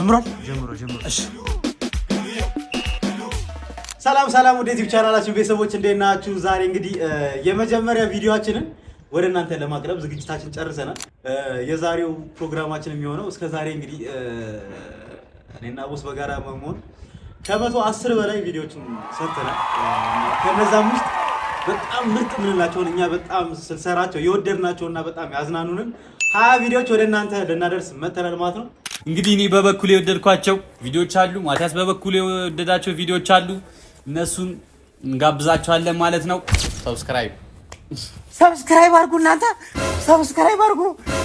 ጀምሯል። እሺ ሰላም ወደ ዩቲዩብ ቻናላችን ቤተሰቦች እንዴት ናችሁ? ዛሬ እንግዲህ የመጀመሪያ ቪዲዮአችንን ወደ እናንተ ለማቅረብ ዝግጅታችን ጨርሰናል። የዛሬው ፕሮግራማችን የሚሆነው እስከ ዛሬ እንግዲህ እኔና ቦስ በጋራ በመሆን ከ110 በላይ ቪዲዮዎችን ሰርተናል። ከነዛም ውስጥ በጣም ምርጥ ምንላቸውን እኛ በጣም ስንሰራቸው የወደድናቸውና በጣም ያዝናኑንን 20 ቪዲዮዎች ወደ እናንተ ልናደርስ መተናል ማለት ነው። እንግዲህ እኔ በበኩሌ የወደድኳቸው ቪዲዮዎች አሉ፣ ማቲያስ በበኩሌ የወደዳቸው ቪዲዮዎች አሉ። እነሱን እንጋብዛቸዋለን ማለት ነው። ሰብስክራይብ አድርጉ፣ እናንተ ሰብስክራይብ አድርጉ፣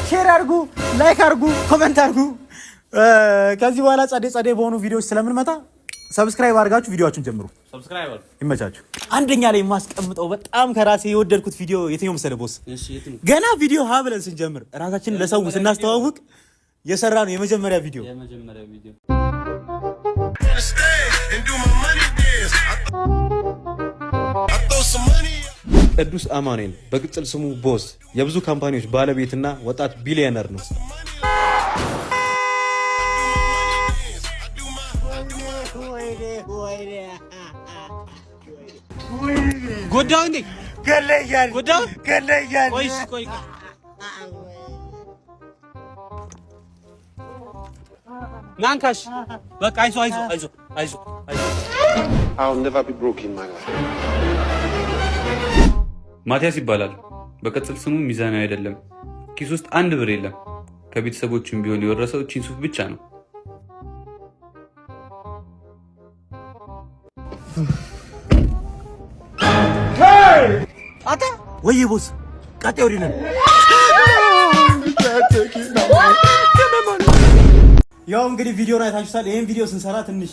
ሼር አድርጉ፣ ላይክ አድርጉ፣ ኮሜንት አድርጉ። ከዚህ በኋላ ጸዴ በሆኑ ቪዲዮዎች ስለምንመጣ ሰብስክራይብ አድርጋችሁ ቪዲዮአችሁን ጀምሩ። ሰብስክራይብ ይመቻችሁ። አንደኛ ላይ የማስቀምጠው በጣም ከራሴ የወደድኩት ቪዲዮ የትኛው መሰለህ ቦስ? ገና ቪዲዮ ሀ ብለን ስንጀምር ራሳችንን ለሰው ስናስተዋውቅ የሰራ ነው የመጀመሪያ ቪዲዮ። ቅዱስ አማኑኤል በቅጽል ስሙ ቦስ የብዙ ካምፓኒዎች ባለቤትና ወጣት ቢሊዮነር ነው። ጎዳው እንዴ ገለያል ቆይ ናንካሽ በቃ አይዞ I'll never be broke in my life. ማቲያስ ይባላል። በቅጽል ስሙ ሚዛናዊ አይደለም። ኪስ ውስጥ 1 ብር የለም። ከቤተሰቦችም ቢሆን የወረሰው እቺን ሱፍ ብቻ ነው። አታ ወይ ቦስ ቀጤው ዲነን ያው እንግዲህ ቪዲዮን አይታችሁታል። ይሄን ቪዲዮ ስንሰራ ትንሽ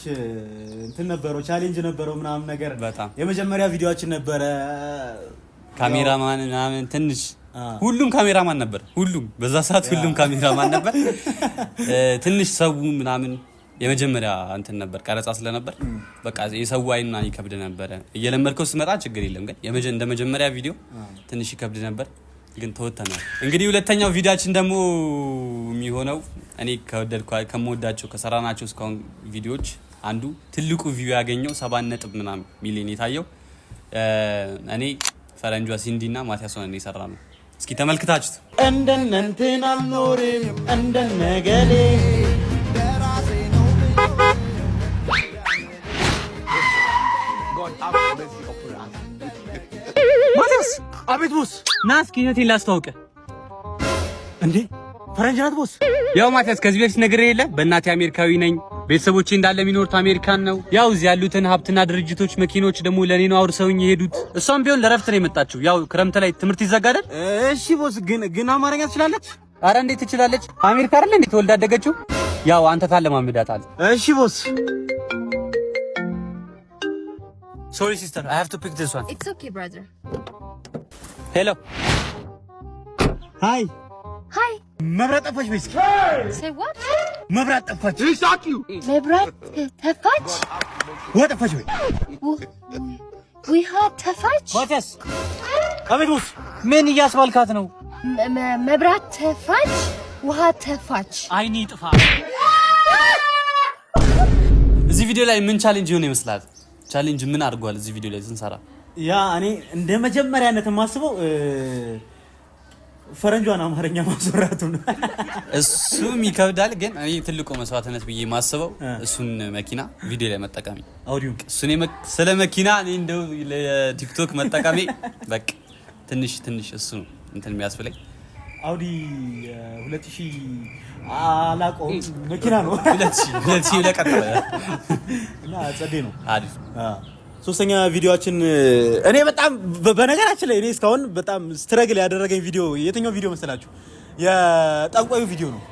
እንትን ነበረው፣ ቻሌንጅ ነበረው ምናምን ነገር። በጣም የመጀመሪያ የመጀመሪያ ቪዲዮአችን ነበረ። ካሜራማን ምናምን ትንሽ ሁሉም ካሜራማን ነበር። ሁሉም በዛ ሰዓት ሁሉም ካሜራማን ነበር። ትንሽ ሰው ምናምን የመጀመሪያ እንትን ነበር፣ ቀረጻ ስለነበር በቃ የሰው አይና ይከብድ ነበር። እየለመድከው ስመጣ ችግር የለም፣ ግን እንደ መጀመሪያ ቪዲዮ ትንሽ ይከብድ ነበር፣ ግን ተወተናል። እንግዲህ ሁለተኛው ቪዲዮአችን ደግሞ የሚሆነው እኔ ከምወዳቸው ከሰራናቸው እስካሁን ቪዲዮዎች አንዱ ትልቁ ቪው ያገኘው 7 ምናምን ሚሊዮን የታየው እኔ ፈረንጇ ሲንዲና ማቲያስ ሆነን የሰራነው። እስኪ ተመልክታችሁት። እንደነንትን አልኖርም እንደነገሌ ማቲያስ አቤት ቦስ ና እስኪ እህቴን ላስተዋውቅህ። እንዴ ፈረንጅ ናት ቦስ? ያው ማቲያስ ከዚህ በፊት ነግሬህ የለ በእናቴ አሜሪካዊ ነኝ፣ ቤተሰቦቼ እንዳለ የሚኖሩት አሜሪካን ነው። ያው እዚህ ያሉትን ሀብትና ድርጅቶች መኪኖች ደግሞ ለኔ ነው አውርሰውኝ የሄዱት። እሷም ቢሆን ለረፍት ነው የመጣችው። ያው ክረምት ላይ ትምህርት ይዘጋዳል። እሺ ቦስ ግን አማርኛ ትችላለች? አረ እንዴት ትችላለች? አሜሪካ አይደል እንዴ ተወልዳ ያደገችው? ያው አንተ ታለማምዳታል። እሺ ቦስ። Sorry sister, I have to pick this one. It's okay, brother. Hello. Hi. መብራት ጠፋች በይ። Say what? መብራት ጠፋች። መብራት ጠፋች? ውሃ ጠፋች በይ። ውሃ ጠፋች? ማቲያስ አቤት ቦስ። ምን እያስባልካት ነው? መብራት ጠፋች? ውሃ ጠፋች? አይኔ ጥፋ። እዚህ ቪዲዮ ላይ ምን ቻሌንጅ ይሆን ይመስላል? ቻሌንጅ ምን አድርጓል እዚህ ቪዲዮ ላይ ስንሰራ? ያ እኔ እንደ መጀመሪያነት የማስበው ፈረንጇን አማርኛ ማስወራቱ ነው። እሱም ይከብዳል፣ ግን እኔ ትልቁ መስዋዕትነት ብዬ የማስበው እሱን መኪና ቪዲዮ ላይ መጠቀሚ፣ አውዲዮ እሱን ስለ መኪና እኔ እንደው ለቲክቶክ መጠቀሚ በቃ ትንሽ እሱ ነው እንትን የሚያስፈልግ። አውዲ 2000 አላውቀውም መኪና ነው። 2000 ለቀጠለ እና ጸዴ ነው። አሪፍ። ሶስተኛ ቪዲዮአችን እኔ በጣም በነገራችን ላይ እኔ እስካሁን በጣም ስትረግል ያደረገኝ ቪዲዮ የትኛው ቪዲዮ መሰላችሁ? የጠንቋዩ ቪዲዮ ነው።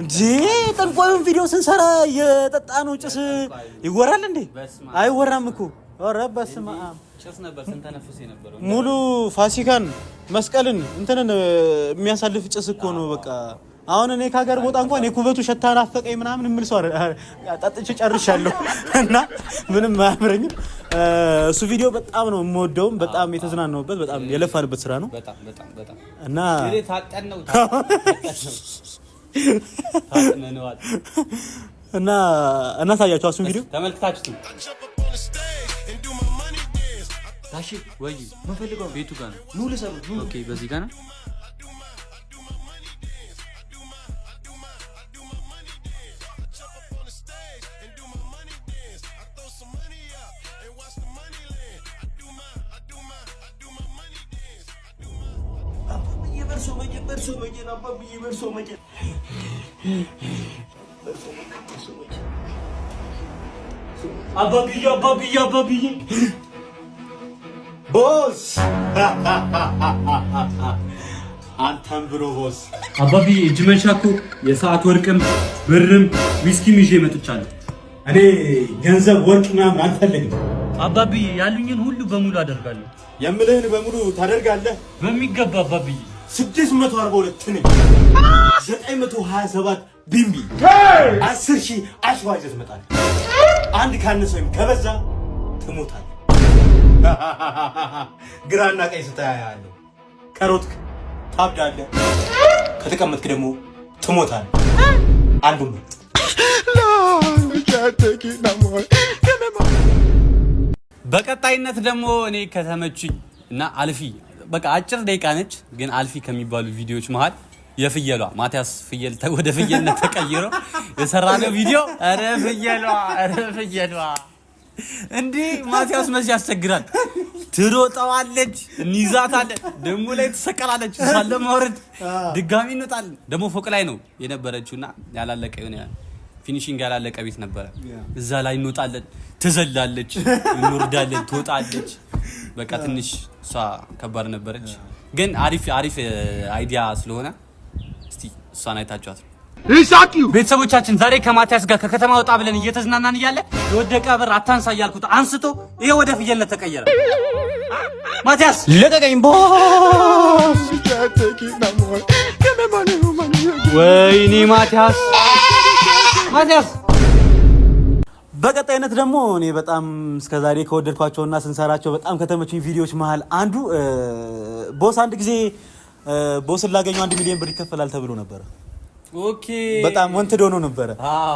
እንዴ ጠንቋዩን ቪዲዮ ስንሰራ የጠጣነው ጭስ ይወራል እንዴ? አይወራም እኮ። ኧረ በስመ አብ ጭስ ነበር ስንተነፍስ የነበረው። ሙሉ ፋሲካን መስቀልን እንትንን የሚያሳልፍ ጭስ እኮ ነው በቃ። አሁን እኔ ከሀገር ቦታ እንኳን የኩበቱ ሸታ ናፈቀኝ ምናምን የምል ሰው ጠጥቼ ጨርሻለሁ እና ምንም አያምረኝም። እሱ ቪዲዮ በጣም ነው የምወደውም በጣም የተዝናናሁበት በጣም የለፋንበት ስራ ነው። በጣም እና ታጥነነዋል እና እናሳያችሁ እሱን ቪዲዮ ተመልክታችሁ ታሺ ወይ መፈልገው ቤቱ ጋር ነው ኑ ልሰሩት ኦኬ በዚህ ጋር ነው አባብዬ ቦስ አንተም ብሎ ቦስ አባብዬ እጅ መንሻ እኮ የሰዓት ወርቅም ብርም ዊስኪም ይዤ መጥቻለሁ። እኔ ገንዘብ ወርቅ ምናምን አልፈልግም አባብዬ ያሉኝን ሁሉ በሙሉ አደርጋለሁ። የምልህን በሙሉ ታደርጋለህ? በሚገባ አባብዬ 642 ነኝ 927 ቢምቢ 10,000 አሽዋጅ ትመጣለህ። አንድ ካነሰ ወይም ከበዛ ትሞታለህ። ግራና ቀኝ ስታያለህ። ከሮጥክ ታብዳለህ፣ ከተቀመጥክ ደግሞ ትሞታለህ። አንዱም በቀጣይነት ደግሞ እኔ ከተመቹኝ እና አልፊ በቃ አጭር ደቂቃ ነች ግን አልፊ ከሚባሉ ቪዲዮዎች መሃል የፍየሏ ማቲያስ ፍየል ወደ ፍየልነት ተቀይሮ የሰራነው ቪዲዮ አረ ፍየሏ እንዴ ማቲያስ መሲ ያስቸግራል። ትሮጣዋለች፣ እንይዛታለን፣ ደሞ ላይ ትሰቀላለች። ሳለ ማውረድ ድጋሚ እንወጣለን። ደሞ ፎቅ ላይ ነው የነበረችውና ያላለቀ የሆነ ፊኒሺንግ ያላለቀ ቤት ነበረ። እዛ ላይ እንወጣለን፣ ትዘላለች፣ እንወርዳለን፣ ትወጣለች። በቃ ትንሽ እሷ ከባድ ነበረች ግን አሪፍ አይዲያ ስለሆነ እስቲ እሷን አይታችኋት ነው። ቤተሰቦቻችን ዛሬ ከማቲያስ ጋር ከከተማ ወጣ ብለን እየተዝናናን እያለ የወደቀ ብር አታንሳ እያልኩት አንስቶ ይሄ ወደ ፍየልነት ተቀየረ። ማቲያስ ለቀቀኝ ቦስ። ወይኔ ማቲያስ በቀጣይነት ደግሞ እኔ በጣም እስከዛሬ ከወደድኳቸውና ስንሰራቸው በጣም ከተመቹኝ ቪዲዮዎች መሃል አንዱ ቦስ አንድ ጊዜ ቦስን ላገኘው 1 ሚሊዮን ብር ይከፈላል ተብሎ ነበር። ኦኬ በጣም ወንትዶ ነው ነበር።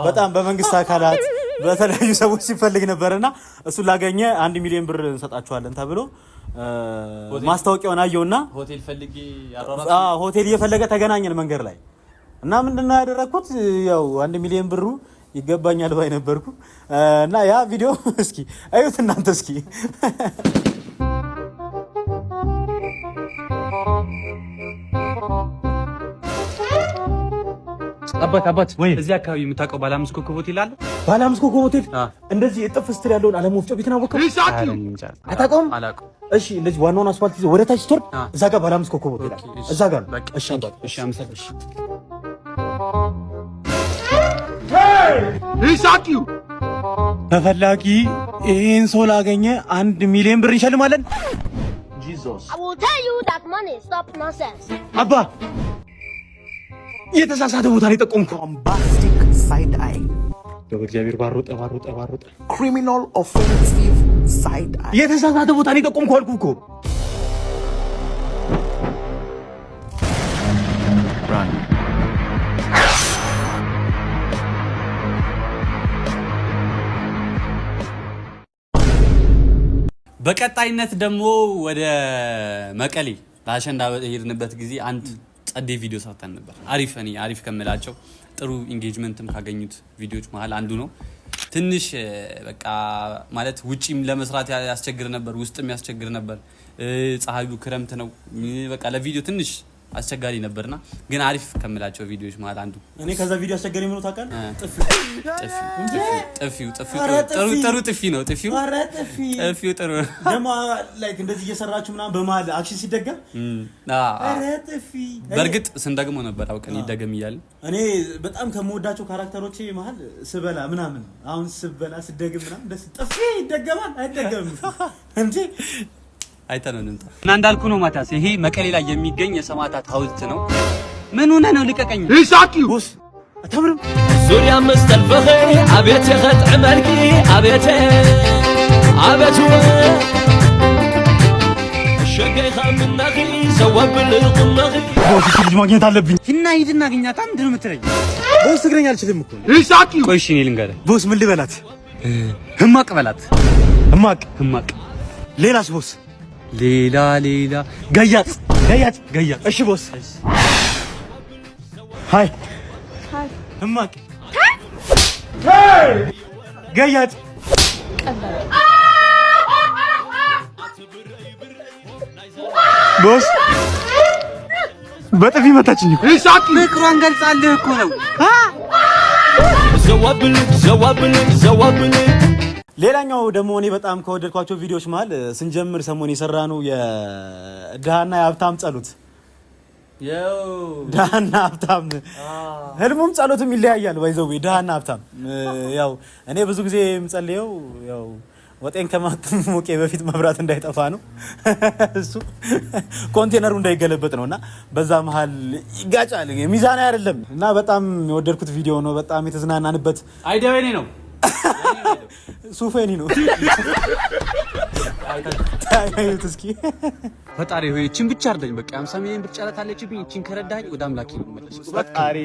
በጣም በመንግስት አካላት በተለያዩ ሰዎች ሲፈልግ ነበርና እሱ ላገኘ 1 ሚሊዮን ብር እንሰጣቸዋለን ተብሎ ማስታወቂያውን አየውና ሆቴል ፈልጌ ሆቴል እየፈለገ ተገናኘን መንገድ ላይ እና ምንድነው ያደረኩት ያው 1 ሚሊዮን ብሩ ይገባኛል ባይ ነበርኩ እና ያ ቪዲዮ እስኪ አዩት እናንተ እስኪ አባት እዚህ አካባቢ የምታውቀው ባለ 5 ኮከብ ሆቴል አለ? ባለ 5 ኮከብ ሆቴል እንደዚህ እጥፍ ስትል ያለውን አለም ወፍጮ ቤት ነው ወከው አታውቀውም? እሺ እንደዚህ ዋናውን አስፋልት ይዘህ ወደ ታች ስትወርድ እዛ ጋር ባለ 5 ኮከብ ሆቴል አለ። እዛ ጋር እሺ አመሰግናለሁ። ይሳቂው ተፈላጊ ይሄን ሰው ላገኘ 1 ሚሊዮን ብር እንሸልማለን። ጂሱስ I will tell you that money stop nonsense. አባ የተሳሳተ ቦታ ላይ ጠቆምከው። bombastic side eye በእግዚአብሔር ባሮጠ criminal offensive side eye የተሳሳተ ቦታ ላይ ጠቆምከው አልኩህ እኮ። run በቀጣይነት ደግሞ ወደ መቀሌ ለአሸንዳ ሄድንበት ጊዜ አንድ ጸዴ ቪዲዮ ሰርተን ነበር። አሪፍ ከምላቸው ጥሩ ኢንጌጅመንትም ካገኙት ቪዲዮዎች መሃል አንዱ ነው። ትንሽ በቃ ማለት ውጪም ለመስራት ያስቸግር ነበር፣ ውስጥም ያስቸግር ነበር። ፀሐዩ ክረምት ነው። በቃ ለቪዲዮ ትንሽ አስቸጋሪ ነበርና ግን አሪፍ ከምላቸው ቪዲዮዎች መሃል አንዱ እኔ ከዛ ቪዲዮ አስቸጋሪ ምን ነው ታውቃለህ? ጥፊው ጥሩ ጥፊ ነው። ጥፊው ጥሩ ደግሞ ላይክ እንደዚህ እየሰራችሁ ምናምን በመሃል አክሽን ሲደገም ጥፊ በእርግጥ ስንደግሞ ነበር አውቀን ይደገም እያልን። እኔ በጣም ከምወዳቸው ካራክተሮቼ መሃል ስበላ ምናምን አሁን ስበላ ስደግም ምናምን ደስ ጥፊ ይደገማል አይደገምም እንዴ? አይተነው እንጣ እና እንዳልኩ ነው ማቲያስ፣ ይሄ መቀሌ ላይ የሚገኝ የሰማዕታት ሐውልት ነው። ምን ሆነ ነው ልቀቀኝ ይሳቂው ቦስ አታምርም? ዙሪያ መስተልፈኸ አቤት የኸጥ መልኪ አቤት ሸጋ خامناخي زواب القماخي ቦስ ልጅ ማግኘት አለብኝ እና ሂድና አግኛታ ምንድን ነው የምትለኝ ቦስ ትግረኛ አልችልም እኮ ቆይ እሺ እኔ ልንገርህ ቦስ ምን ልበላት ህማቅ በላት ህማቅ ሌላስ ቦስ ሌላ ገያጥ እሺ ቦስ ሃይ ህማቅ ገያጥ ቦስ በጥፊ መታችኝ እኮ ፍቅሯን ገልጻልህ እኮ ነው زوابل ሌላኛው ደግሞ እኔ በጣም ከወደድኳቸው ቪዲዮዎች መሃል ስንጀምር ሰሞን የሰራነው የድሃና የሀብታም ጸሎት ድሃና ሀብታም ህልሙም ጸሎትም ይለያያል ባይዘው ድሃና ሀብታም ያው እኔ ብዙ ጊዜ የምጸልየው ያው ወጤን ከማጥሞቄ በፊት መብራት እንዳይጠፋ ነው እሱ ኮንቴነሩ እንዳይገለበጥ ነውና በዛ መሃል ይጋጫል ሚዛን አይደለም እና በጣም የወደድኩት ቪዲዮ ነው በጣም የተዝናናንበት አይደበኔ ነው ሱፌኒ ነው ታይዩት እስኪ ፈጣሪ ሆይ እቺን ብቻ አርደኝ በቃ 50 ሚሊዮን ብር ጨረታ አለችብኝ እቺን ከረዳኝ ወደ አምላኬ ነው መለስ ፈጣሪ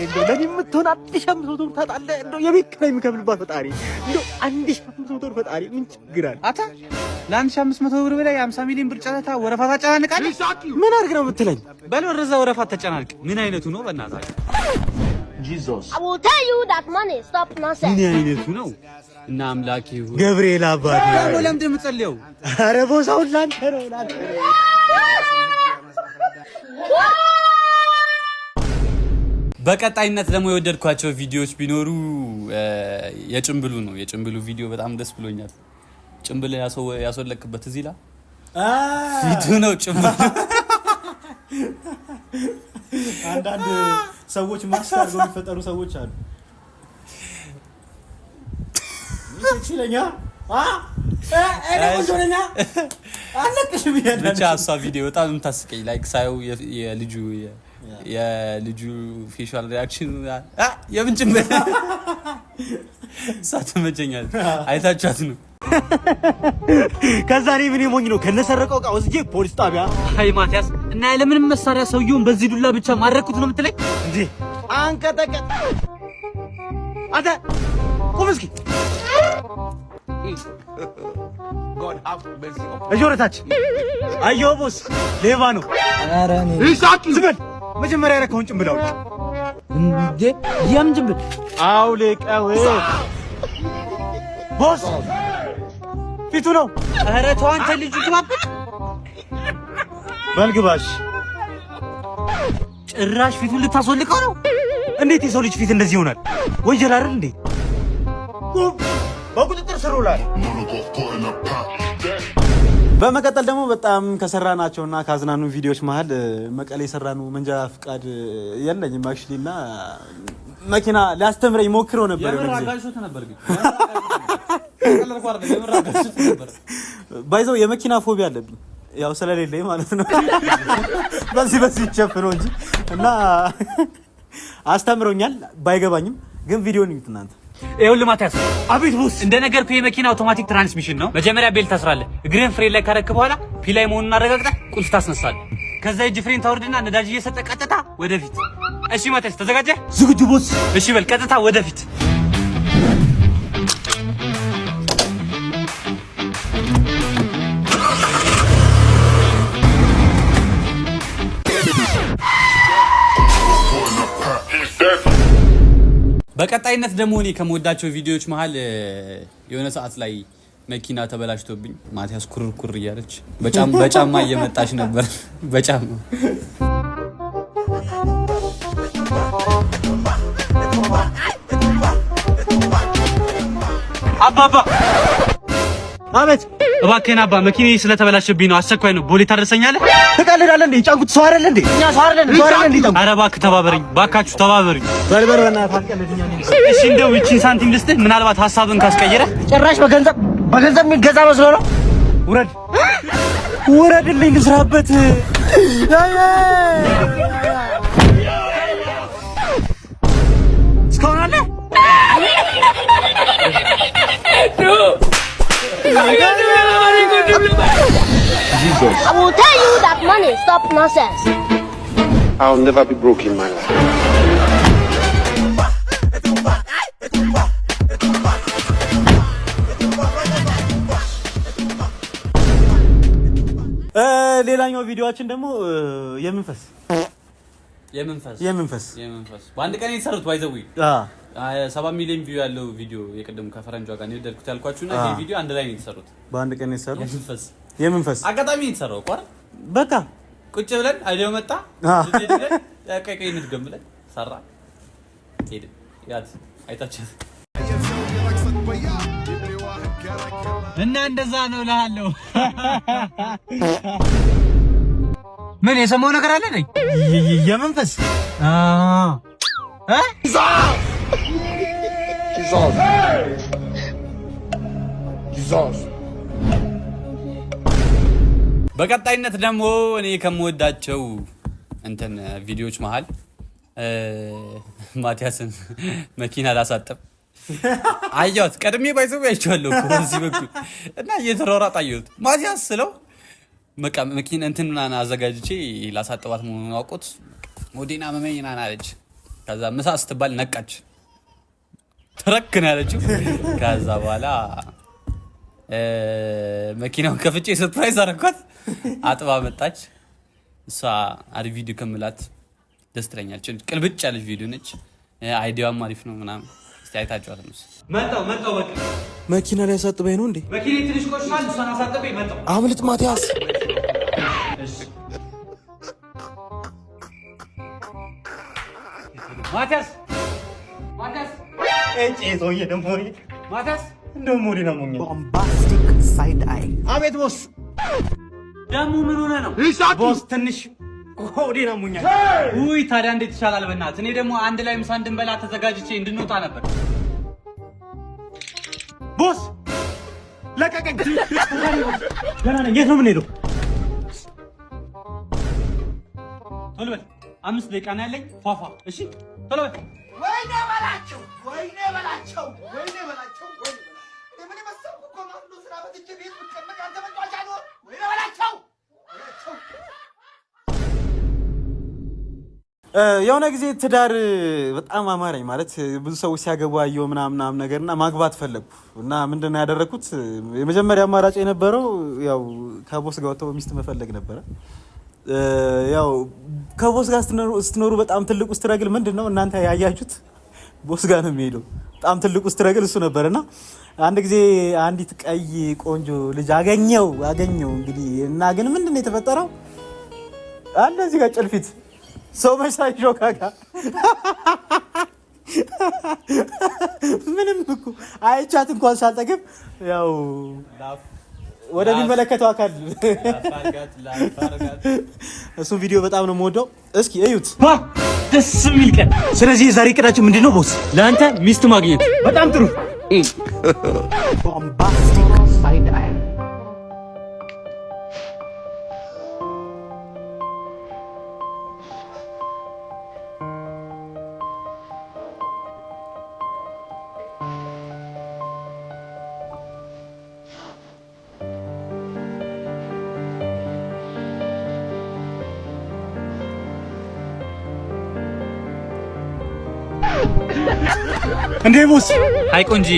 እንደው ለኔ የምትሆን 1500 ብር ታጣለ እንደው የቤት ኪራይ የምከፍልባት ፈጣሪ እንደው 1500 ብር ፈጣሪ ምን ችግር አለ አታ ለ1500 ብር በላይ 50 ሚሊዮን ብር ጨረታ ወረፋ ታጨናንቃለህ ምን አድርግ ነው የምትለኝ በል ወረዛ ወረፋ ተጨናንቅ ምን አይነቱ ነው በእናትህ Jesus I will tell you that money. Stop nonsense. ምን አይነቱ ነው እና አምላኬ ሆይ ገብርኤል አባቴ ነው ለምን እንደምጸልየው አረ ቦሳው ላንተ ነው በቀጣይነት ደግሞ የወደድኳቸው ቪዲዮዎች ቢኖሩ የጭምብሉ ነው የጭምብሉ ቪዲዮ በጣም ደስ ብሎኛል ጭምብል ያስወለክበት እዚህ ላይ ፊቱ ነው ጭምብሉ አንዳንድ ሰዎች ማስተር አድርገው የሚፈጠሩ ሰዎች አሉ ይችላኛ ቆንጆነኛ አለቅሽ ቢያዳ ብቻ እሷ ቪዲዮ በጣም የምታስቀኝ ላይክ ሳየው የልጁ ፌሻል ሪአክሽን የምን ጭምብል ሳትመቸኛል አይታችኋት ነው ከዛሬ ምን ሞኝ ነው ከነሰረቀው ቃ ወስጄ ፖሊስ ጣቢያ አይ ማቲያስ እና ለምን መሳሪያ ሰውየውን በዚህ ዱላ ብቻ ማረኩት ነው የምትለኝ እንዴ አንቀጠቀጥ አታ ቁም እስኪ እጆረታች አየው ቦስ ሌባ ነው አራኔ ዝም መጀመሪያ ያረከውን ጭምብል አውጭ እንዴ ያም ጭምብል አውልቀው ቦስ ፊቱ ነው ኧረ ተው አንተ ልጅ ግባበት በልግባሽ ጭራሽ ፊቱን ልታስወልቀው ነው እንዴት የሰው ልጅ ፊት እንደዚህ ይሆናል ወንጀል አይደል እንዴ በቁጥጥር ስር ውሏል በመቀጠል ደግሞ በጣም ከሰራናቸውና ካዝናኑ ቪዲዮዎች መሃል መቀሌ የሰራኑ መንጃ ፍቃድ የለኝም አክቹሊና መኪና ሊያስተምረኝ ሞክሮ ነበር ባይዘው የመኪና ፎቢያ አለብኝ ያው ስለሌለኝ ማለት ነው በዚህ ይቸፍነው እንጂ እና አስተምሮኛል ባይገባኝም ግን ቪዲዮን ይዩት እናንተ ይኸውልህ ማቲያስ አቤት ቦስ እንደነገርኩህ የመኪና አውቶማቲክ ትራንስሚሽን ነው መጀመሪያ ቤልት ታስራለህ እግርህን ፍሬን ላይ ካረክ በኋላ ፒ ላይ መሆኑን አረጋግጠህ ቁልፍ ታስነሳለህ ከዛ እጅ ፍሬን ታወርድና ነዳጅ እየሰጠ ቀጥታ ወደፊት እሺ ማቲያስ ተዘጋጀህ ዝግጁ ቦስ እሺ በል ቀጥታ ወደፊት በቀጣይነት ደግሞ እኔ ከመወዳቸው ቪዲዮዎች መሃል የሆነ ሰዓት ላይ መኪና ተበላሽቶብኝ ማቲያስ ኩርኩር እያለች በጫማ እየመጣች ነበር በጫማ አባባ አቤት እባክህን አባ መኪናዬ ስለተበላሸብኝ ነው አስቸኳይ ነው ቦሌ ታደርሰኛለህ ተቃለዳለ እንዴ ጫንኩት ሰው አይደል እንዴ እኛ ሰው አይደል እንዴ ኧረ እባክህ ተባበረኝ ባካችሁ ተባበሩኝ በልበር በእናትህ አስቀልድኛ እሺ እንደው እቺን ሳንቲም ልስጥህ ምናልባት ሐሳብን ካስቀየረ ጭራሽ በገንዘብ የሚገዛ መስሎ ነው ውረድልኝ ልስራበት እስካሁን አለ I will tell nonsense. I'll never be broke in my life. ሌላኛው ቪዲዮአችን ደግሞ የምንፈስ በአንድ ቀን የተሰሩት ባይዘው 7 ሚሊዮን ቪው ያለው ቪዲዮ የቀደም ከፈረንጇ ጋር ነው የደልኩት ያልኳችሁና ይሄ ቪዲዮ አንድ ላይ ነው የተሰሩት። በአንድ ቀን የተሰሩት የምንፈስ አጋጣሚ የተሰራው ቆር በቃ ቁጭ ብለን አይዲያው መጣ ቀይ ንድገም ብለን ሰራ ሄደ ያት አይታችሁ እና እንደዛ ነው እልሃለሁ። ምን የሰማው ነገር አለ ነኝ የመንፈስ በቀጣይነት ደግሞ እኔ ከምወዳቸው እንትን ቪዲዮዎች መሃል ማቲያስን መኪና ላሳጠብ አያት ቀድሜ ባይዘው ያይቻለሁ እዚህ በኩል እና እየተሯሯጠ አየሁት ማቲያስ ስለው በቃ መኪና እንትና አዘጋጅቼ ላሳጠባት መሆኑን አውቆት ሞዴና መመኝና አለች። ከዛ ምሳ ስትባል ነቃች ተረክና ያለችው። ከዛ በኋላ መኪናውን ከፍቼ ሰርፕራይዝ አደረኳት። አጥባ መጣች። እሷ አሪፍ ቪዲዮ ከምላት ደስ ትለኛለች። ቅልብጭ ያለች ቪዲዮ ነች። አይዲያውም አሪፍ ነው ምናምን አይታችኋት ነው። መጣው በቃ መኪና ላይ ያሳጥበኝ ነው እንዴ? መኪና ትንሽ ቆሽቷል። እሷን አሳጥበኝ መጣው። አምልጥ ማቲያስ። ማቲያስ እጪ ሰውዬ ደግሞ ማቲያስ እንደውም ሞዴ ነው ሞኛ Bombastic side eye. አቤት ቦስ ደሙ ምን ሆነ ነው ቦስ? ትንሽ ሆዴ ነው ሞኛ። ውይ ታዲያ እንዴት ይሻላል? በእናትህ እኔ ደግሞ አንድ ላይ ምሳ እንድንበላ ተዘጋጅቼ እንድንወጣ ነበር። ቦስ ለቀቀኝ። ገና ነኝ። የት ነው የምንሄደው? ቶሎ በል 5 ደቂቃ ነው ያለኝ። ፏፏ እሺ ቶሎ በል። ወይኔ በላቸው ምን መሰልኩ እኮ ነው ሁሉ ስራ በትቼ ቤት ብትቀመጥ አንተ መጫወቻ ነው። ወይኔ በላቸው የሆነ ጊዜ ትዳር በጣም አማረኝ ማለት ብዙ ሰዎች ሲያገቡ አየሁ ምናምን ነገርና ማግባት ፈለግኩ እና ምንድነው ያደረኩት? የመጀመሪያ አማራጭ የነበረው ያው ከቦስ ጋር ወጥቶ ሚስት መፈለግ ነበረ። ያው ከቦስ ጋር ስትኖሩ በጣም ትልቁ ስትረግል ምንድነው እናንተ ያያችሁት ቦስ ጋር ነው የሚሄደው። በጣም ትልቁ ስትረግል እሱ ነበርና አንድ ጊዜ አንዲት ቀይ ቆንጆ ልጅ አገኘው እንግዲህ እና ግን ምንድነው የተፈጠረው? አለ እዚህ ጋር ጭልፊት ሰው መሳይ ጆካካ ምንም እኮ አይቻት እንኳን ሳልጠግብ ያው ወደሚመለከተው አካል እሱ ቪዲዮ በጣም ነው የምወደው። እስኪ እዩት። ደስ የሚል ቀን። ስለዚህ የዛሬ እቅዳችን ምንድነው ቦስ? ለአንተ ሚስት ማግኘት። በጣም ጥሩ። Bombastic side eye. እንዴ ቦስ? አይ ቆንጂ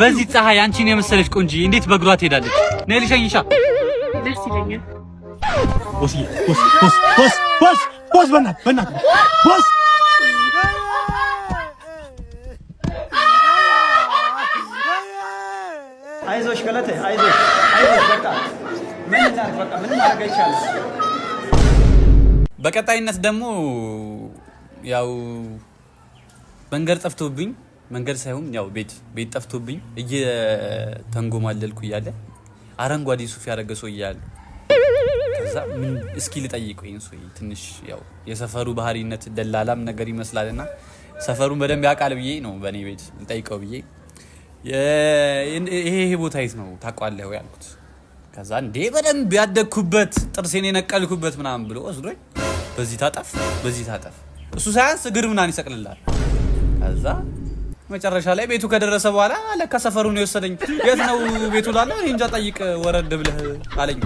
በዚህ ፀሐይ አንቺን የመሰለች ቆንጂ እንዴት በእግሯ ትሄዳለች? ነይ ልሸኝሻ። ደስ ይለኛል። ቦስ በእናትህ ቦስ አይዞሽ ገለቴ አይዞሽ በቃ ምን እናድርግ በቃ ምን ማድረግ አይቻልም። በቀጣይነት ደግሞ ያው መንገድ ጠፍቶብኝ መንገድ ሳይሆን ያው ቤት ጠፍቶብኝ እየተንጎማለልኩ እያለ አረንጓዴ ሱፍ ያደረገ ሰው እያለ ከዛ ምን እስኪ ልጠይቀው ይሄን ሰው ትንሽ ያው የሰፈሩ ባህሪነት ደላላም ነገር ይመስላልና ሰፈሩን በደንብ ያውቃል ብዬ ነው በእኔ ቤት ልጠይቀው ብዬ ይሄ ቦታ የት ነው ታውቃለህ ወይ አልኩት። ከዛ እንዴ በደንብ ያደግኩበት ጥርሴን የነቀልኩበት ምናምን ብሎ ወስዶኝ በዚህ ታጠፍ እሱ ሳያንስ እግር ምናምን ይሰቅልላል። ከዛ መጨረሻ ላይ ቤቱ ከደረሰ በኋላ ለካ ሰፈሩን የወሰደኝ የት ነው ቤቱ ላለው እኔ እንጃ ጠይቅ ወረድ ብለህ አለኝ።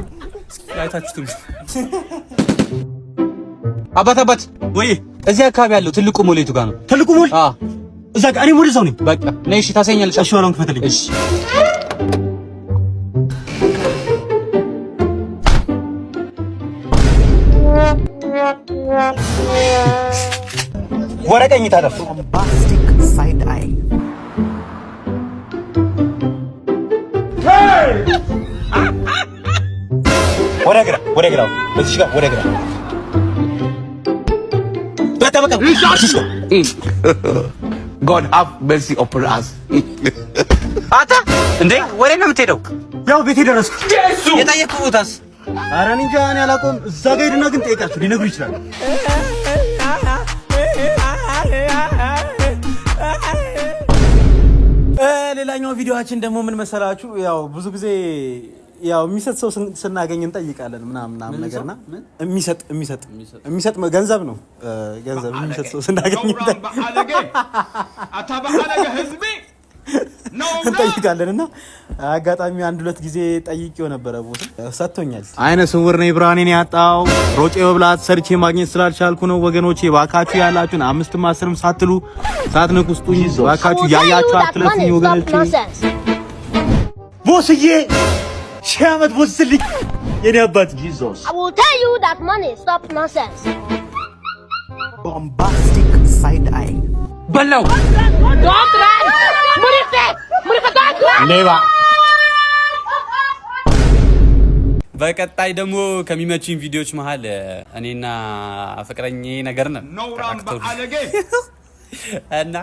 አይታችሁትም? አባት ወይ እዚህ አካባቢ ያለው ትልቁ ሞል የቱ ጋር ነው? ትልቁ ሞል? አዎ እዛ ጋር እኔ ወደ እዛው ነኝ። በቃ ነይ። እሺ ታሰኛለሽ? እሺ አሁን ክፈትልኝ። እሺ ወረቀኝ ታደፍ Bombastic side eye. ወደ ግራ በዚህ ጋር ወደ ግራ በቃ God have mercy upon us. አታ እንዴ ወሬ ነው የምትሄደው? ያው ቤቴ ደረስኩ። የጠየቅኩህ ቦታስ? ኧረ እኔ እንጃ እኔ አላውቀውም። እዛ ጋር ሄድና ግን ጠይቃችሁ ሊነግሩ ይችላሉ። ሌላኛው ቪዲዮአችን ደግሞ ምን መሰላችሁ? ያው ብዙ ጊዜ ያው የሚሰጥ ሰው ስናገኝ እንጠይቃለን ምናምን ነገርና የሚሰጥ ገንዘብ ነው። ገንዘብ የሚሰጥ ሰው ስናገኝ እንጠይቃለን እና አጋጣሚ አንድ ሁለት ጊዜ ጠይቄው ነበረ። ቦስ ሰጥቶኛል። አይነ ስውር ነኝ፣ ብርሃኔን ያጣው ሮጬ በብላት ሰርቼ ማግኘት ስላልቻልኩ ነው። ወገኖቼ ባካችሁ ያላችሁን 5ም 10ም ሳትሉ ሳትነኩ ስጡኝ ባካችሁ። ያያችሁ አትለፉኝ ወገኖቼ። ቦስዬ ሺህ ዓመት ቦስልኝ የኔ አባት። I will tell you that money stop nonsense. Bombastic side eye. በላው Don't run! ሌባ። በቀጣይ ደግሞ ከሚመቹኝ ቪዲዮዎች መሀል እኔና ፍቅረኛዬ ነገር ነን እና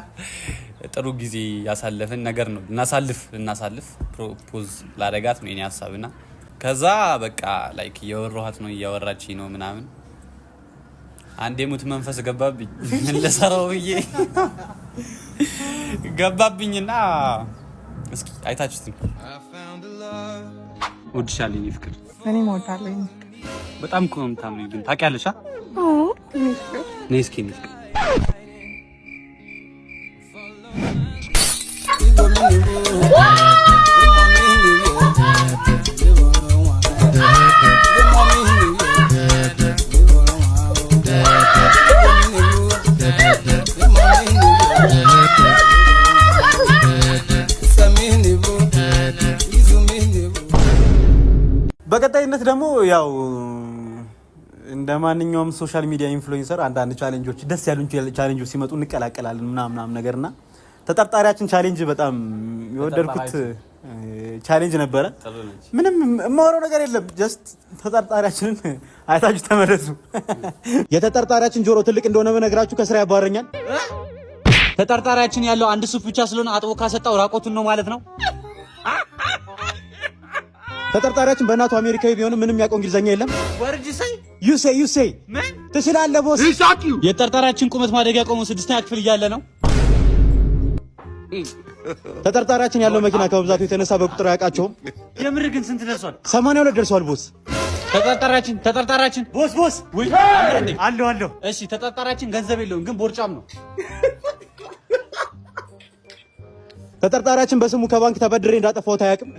ጥሩ ጊዜ ያሳለፈን ነገር ነው። እናሳልፍ ፕሮፖዝ ላደረጋት ነው የኔ ሀሳብና ከዛ በቃ ላይክ እያወራኋት ነው እያወራችኝ ነው ምናምን አንድ የሙት መንፈስ ገባብኝ። ምን ለሰራው ብዬ ገባብኝና እስኪ አይታችሁት ወድሻለሁ የኔ ፍቅር። እኔ እወዳለሁ። በጣም እኮ ነው የምታምነኝ ግን ታውቂያለሽ? ነይ እስኪ ነይ ፍቅር በቀጣይነት ደግሞ ያው እንደ ማንኛውም ሶሻል ሚዲያ ኢንፍሉዌንሰር አንዳንድ ቻሌንጆች ደስ ያሉን ቻሌንጆች ሲመጡ እንቀላቀላለን ምናምን ነገርና ተጠርጣሪያችን ቻሌንጅ በጣም የወደድኩት ቻሌንጅ ነበረ። ምንም የማወራው ነገር የለም። ጀስት ተጠርጣሪያችንን አይታችሁ ተመለሱ። የተጠርጣሪያችን ጆሮ ትልቅ እንደሆነ በነግራችሁ ከስራ ያባረኛል። ተጠርጣሪያችን ያለው አንድ ሱፍ ብቻ ስለሆነ አጥቦ ካሰጣው ራቆቱን ነው ማለት ነው። ተጠርጣሪያችን በእናቱ አሜሪካዊ ቢሆንም ምንም ያውቀው እንግሊዘኛ የለም። ዩ ሴይ ምን ትችላለህ ቦስ? የተጠርጣሪያችን ቁመት ማደግ ያቆመው 6ኛ ክፍል እያለ ነው። ተጠርጣሪያችን ያለው መኪና ከብዛቱ የተነሳ በቁጥር አያውቃቸውም። የምር ግን ስንት ደርሷል? 82 ደርሷል ቦስ። ተጠርጣሪያችን ቦስ ወይ አለው። እሺ ተጠርጣሪያችን ገንዘብ የለውም ግን ቦርጫም ነው። ተጠርጣሪያችን በስሙ ከባንክ ተበድሬ እንዳጠፋሁት አያውቅም።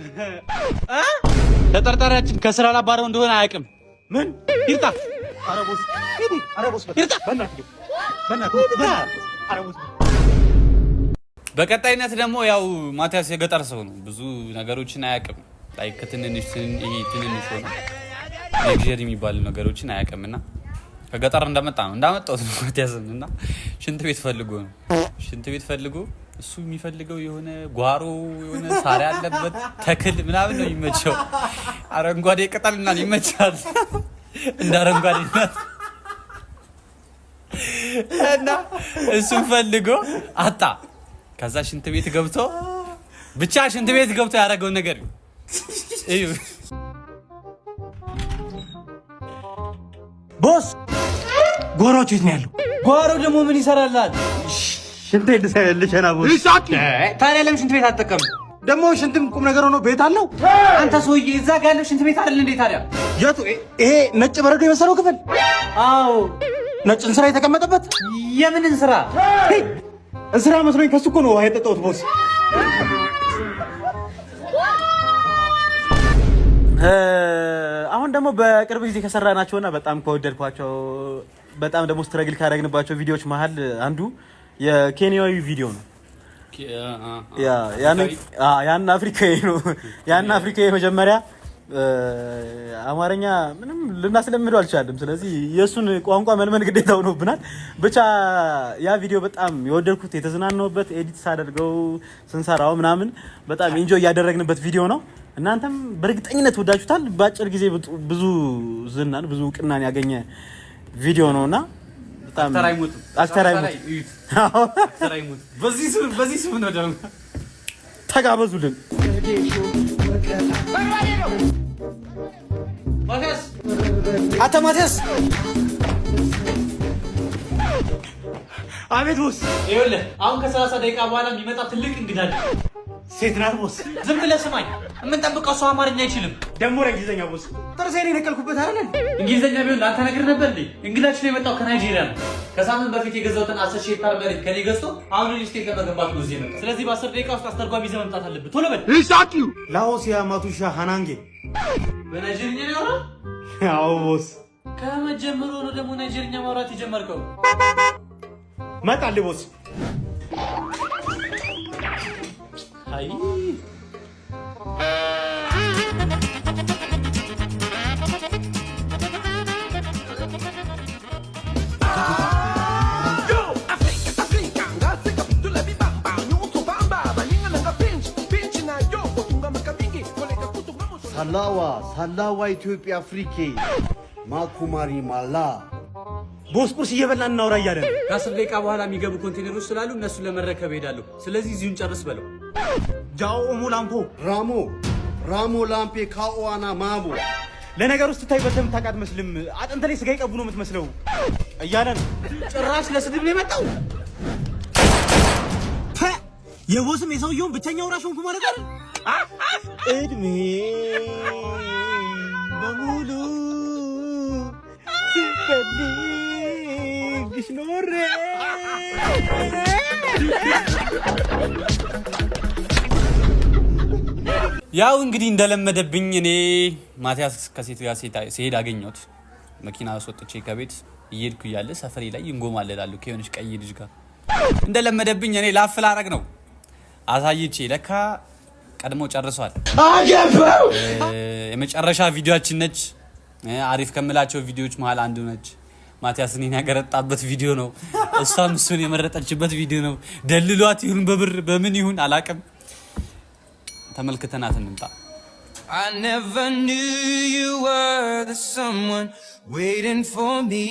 ተጠርጣሪያችን ከስራ ላባረው እንደሆነ አያውቅም። ምን ይርጣ? በቀጣይነት ደግሞ ያው ማቲያስ የገጠር ሰው ነው። ብዙ ነገሮችን አያውቅም። ላይ ከትንንሽ ሆነ ሌክዠሪ የሚባሉ ነገሮችን አያውቅምና ከገጠር እንዳመጣው ማቲያስና ሽንት ቤት ፈልጎ እሱ የሚፈልገው የሆነ ጓሮ የሆነ ሳር ያለበት ተክል ምናምን ነው የሚመቸው። አረንጓዴ ቅጠል ምናምን ይመቻል እንደ አረንጓዴነት እና እሱን ፈልጎ አጣ። ከዛ ሽንት ቤት ገብቶ ያደረገው ነገር እዩ። ቦስ ጓሮቹ የት ነው ያለው? ጓሮ ደግሞ ምን ይሰራላል? ሽንት ቤት ልሸና ቦስ። ታዲያ ለምን ሽንት ቤት አትጠቀም? ደግሞ ሽንትም ቁም ነገር ሆኖ ቤት አለው። አንተ ሰውዬ እዛ ጋር ያለው ሽንት ቤት አይደል እንዴ ታዲያ? የቱ? ይሄ ነጭ በረዶ የመሰለው ክፍል? አዎ ነጭ እንስራ የተቀመጠበት። የምን እንስራ? እንስራ መስሎኝ ከሱ እኮ ነው ውሃ የጠጣሁት ቦስ። አሁን አሁን ደግሞ በቅርብ ጊዜ ከሰራናቸውና በጣም ከወደድኳቸው በጣም ደግሞ ስትራግል ካደረግንባቸው ቪዲዮዎች መሀል አንዱ የኬንያዊ ቪዲዮ ነው። ያን አፍሪካዊ ነው። ያን አፍሪካዊ መጀመሪያ አማርኛ ምንም ልናስለምደው አልቻለም። ስለዚህ የሱን ቋንቋ መልመድ ግዴታ ሆኖብናል። ብቻ ያ ቪዲዮ በጣም የወደድኩት የተዝናናውበት ኤዲት ሳደርገው ስንሰራው ምናምን በጣም ኢንጆይ ያደረግንበት ቪዲዮ ነው። እናንተም በእርግጠኝነት ወዳችሁታል። በአጭር ጊዜ ብዙ ዝናን ብዙ እውቅናን ያገኘ ቪዲዮ ነውና በጣም አክተራይሙት በዚህ ስም ነው ደግሞ ተጋበዙልን። ማቲያስ አቶ ማቲያስ። አቤት ቦስ። ይኸውልህ አሁን ከ30 ደቂቃ በኋላ የሚመጣ ትልቅ እንግዳ አለ። ሴት ናት ቦስ። ዝም ብለህ ስማኝ። የምንጠብቀው ሰው አማርኛ አይችልም። ደግሞ እንግሊዘኛ ቦስ። ጥርሴን የነቀልኩበት አይደል? እንግሊዘኛ ቢሆን ለአንተ ነግር ነበር እንዴ? እንግዳችን የመጣው ከናይጄሪያ ነው። ከሳምንት በፊት የገዛሁትን 10 ሺህ ሄክታር መሬት ከኔ ገዝቶ አሁን ሪስቴት ለመገንባት ነው እዚህ የመጣው። ስለዚህ በ10 ደቂቃ ውስጥ አስተርጓሚ ይዘህ መምጣት አለብህ። ቶሎ በል። ላኦሲያ ማቱሻ ሃናንጌ በናይጄሪያ ነው ያወራው? አዎ ቦስ። ከመጀመሩ ነው ደግሞ ናይጄሪያ ማውራት የጀመርከው? መጣልህ ቦስ። አይ ሳላዋ ኢትዮጵያ አፍሪኬ ማኩማሪ ማላ ቦስ ቁርስ እየበላን እናውራ እያለ ነው። ከ10 ደቂቃ በኋላ የሚገቡ ኮንቴነሮች ስላሉ እነሱን ለመረከብ ሄዳለሁ። ስለዚህ እዚሁን ጨርስ በለው። ጃኦ ሙላምፖ ራሞ ላምፔ ካኦዋና ማሞ ለነገሩ ስታይ በደም ታውቃት መስልም አጥንት ላይ ስጋ ይቀቡ ነው የምትመስለው እያለ ነው። ጭራሽ ለስድብ ነው የመጣው። የቦስም የሰውየውን ብቸኛ ወራሽ ሆንኩ ማለት አይደል? እድሜ በሙሉ ሲፈልግሽ ኖሬ ያው እንግዲህ እንደለመደብኝ እኔ ማቲያስ ከሴት ጋር ሲሄድ አገኘሁት። መኪና አስወጥቼ ከቤት እየሄድኩ እያለ ሰፈሬ ላይ ይንጎማለላሉ ከሆነች ቀይ ልጅ ጋር። እንደለመደብኝ እኔ ላፍ ላረግ ነው አሳይቼ ለካ ቀድሞ ጨርሷል። የመጨረሻ ቪዲዮአችን ነች። አሪፍ ከምላቸው ቪዲዮዎች መሀል አንዱ ነች። ማቲያስ እኔን ያገረጣበት ቪዲዮ ነው። እሷም እሱን የመረጠችበት ቪዲዮ ነው። ደልሏት ይሁን በብር በምን ይሁን አላቅም። ተመልክተናት እንምጣ። I never knew you were the someone waiting for me.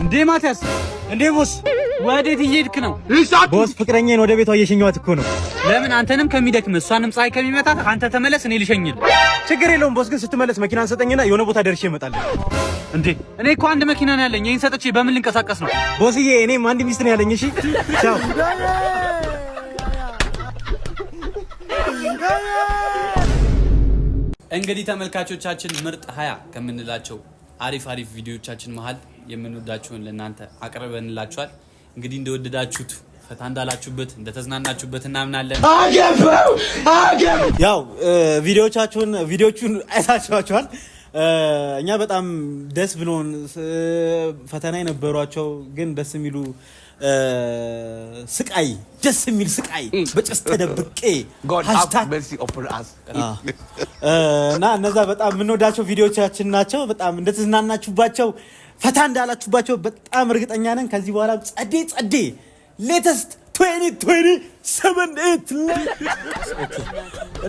እንዴ ማቲያስ፣ እንዴ ቦስ፣ ወዴት እየሄድክ ነው? ቦስ ፍቅረኛዬን ወደ ቤቷ እየሸኘኋት እኮ ነው። ለምን አንተንም ከሚደክም እሷንም ፀሐይ ከሚመታት አንተ ተመለስ፣ እኔ ልሸኝል። ችግር የለውም ቦስ፣ ግን ስትመለስ መኪናን ሰጠኝና የሆነ ቦታ ደርሼ እመጣለሁ። እንዴ እኔ እኮ አንድ መኪና ነው ያለኝ። ይሄን ሰጥቼ በምን ልንቀሳቀስ ነው? ቦስዬ፣ እኔም አንድ ሚስት ነው ያለኝ። እሺ ቻው። እንግዲህ ተመልካቾቻችን ምርጥ 20 ከምንላቸው አሪፍ ቪዲዮዎቻችን መሀል የምንወዳቸውን ለእናንተ አቅርበንላችኋል። እንግዲህ እንደወደዳችሁት ፈታ እንዳላችሁበት እንደተዝናናችሁበት እናምናለን። ያው ቪዲዮቹን አይታችኋቸዋል። እኛ በጣም ደስ ብሎን ፈተና የነበሯቸው ግን ደስ የሚሉ ስቃይ ደስ የሚል ስቃይ በጭስ ተደብቄ እና እነዛ በጣም የምንወዳቸው ቪዲዮዎቻችን ናቸው። በጣም እንደተዝናናችሁባቸው ፈታ እንዳላችሁባቸው በጣም እርግጠኛ ነን። ከዚህ በኋላ ጸዴ ሌተስት 2027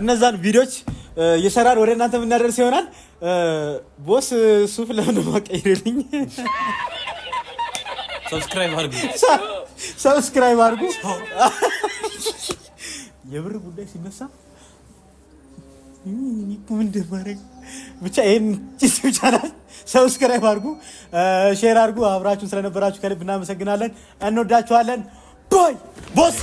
እነዛን ቪዲዮዎች የሰራን ወደ እናንተ የምናደርስ ይሆናል። ቦስ ሱፍ ለምን ማቀይርልኝ? ሰብስክራይብ አድርጉ። የብር ጉዳይ ሲነሳ ምን እንደማደርግ ብቻ ይሄን ቻናል ሰብስክራይብ አድርጉ፣ ሼር አድርጉ። አብራችሁን ስለነበራችሁ ከልብ እናመሰግናለን። እንወዳችኋለን። ቦይ ቦስ